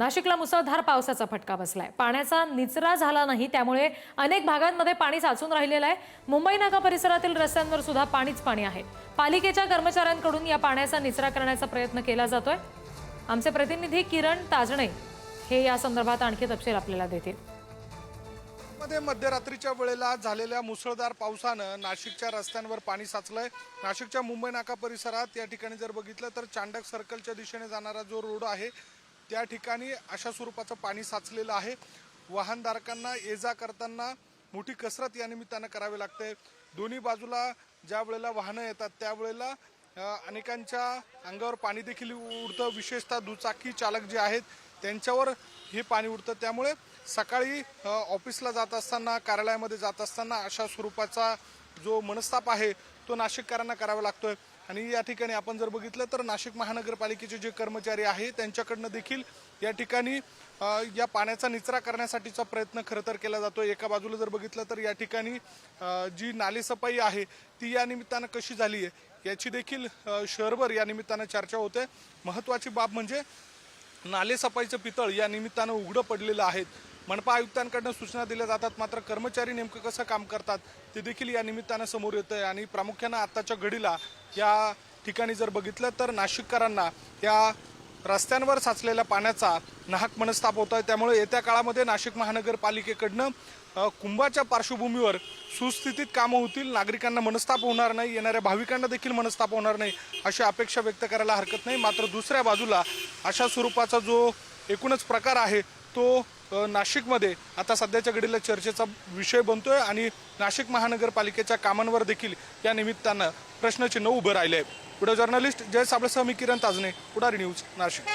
नाशिकला मुसळधार पावसाचा फटका बसलाय। पाण्याचा निचरा झाला नाही, त्यामुळे अनेक भागांमध्ये पाणी साचून राहिलेलं आहे। मुंबई नाका परिसरातील रस्त्यांवर सुद्धा पाणीच पाणी आहे। पालिकेच्या कर्मचाऱ्यांकडून या पाण्याचा निचरा करण्याचा प्रयत्न केला जातोय। आमचे प्रतिनिधी किरण ताजणे हे या संदर्भात आणखी तपशील आपल्याला देतील। मध्यरात्रीच्या वेळेला झालेल्या मुसळधार पावसानं नाशिकच्या रस्त्यांवर पाणी साचलंय। नाशिकच्या मुंबई नाका परिसरात या ठिकाणी जर बघितलं तर चांडक सर्कलच्या दिशेने जाणारा जो रोड आहे त्या ठिकाणी अशा स्वरूपाचं पाणी साचलेलं आहे। वाहनधारकांना ये-जा करताना मोठी कसरत या निमित्तानं करावी लागते। दोन्ही बाजूला ज्या वेळेला वाहनं येतात त्यावेळेला अनेकांच्या अंगावर पाणी देखील उडतं, विशेषतः दुचाकी चालक जे आहेत त्यांच्यावर हे पाणी उडतं। त्यामुळे सकाळी ऑफिसला जात असताना, कार्यालयामध्ये जात असताना अशा स्वरूपाचा जो मनस्ताप आहे तो नाशिककरांना करावा लागतोय। आणि या ठिकाणी आपण जर बघितलं तर नाशिक महानगरपालिकेचे जे कर्मचारी आहेत त्यांच्याकडनं देखील या ठिकाणी या पाण्याचा निचरा करण्यासाठीचा प्रयत्न खरं तर केला जातो। एका बाजूला जर बघितलं तर या ठिकाणी जी नालेसफाई आहे ती या निमित्तानं कशी झाली आहे याची देखील शहरभर या निमित्तानं चर्चा होते। महत्त्वाची बाब म्हणजे नालेसफाईचं पितळ या निमित्तानं उघडं पडलेलं आहे। मनपा आयुक्तांकडून सूचना दिल्या जातात, मात्र कर्मचारी नेमकं कसं काम करतात ते देखील या निमित्तानं समोर येतंय। आणि प्रामुख्यानं आताच्या घडीला या ठिकाणी जर बघितलं तर नाशिककरांना या रस्त्यांवर साचलेल्या पाण्याचा नाहक मनस्ताप होत आहे। त्यामुळे येत्या काळामध्ये नाशिक महानगरपालिकेकडनं कुंभाच्या पार्श्वभूमीवर सुस्थितीत कामं होतील, नागरिकांना मनस्ताप होणार नाही, येणाऱ्या भाविकांना देखील मनस्ताप होणार नाही अशी अपेक्षा व्यक्त करायला हरकत नाही। मात्र दुसऱ्या बाजूला अशा स्वरूपाचा जो एकूणच प्रकार आहे तो नाशिकमध्ये आता सध्याच्या घडीला चर्चेचा विषय बनतोय आणि नाशिक महानगरपालिकेच्या कामांवर देखील या निमित्तानं प्रश्नचिन्ह उभं राहिले आहे। व्हिडिओ जर्नलिस्ट जय साबळेसह मी किरण ताजणे, पुढारी न्यूज, नाशिक।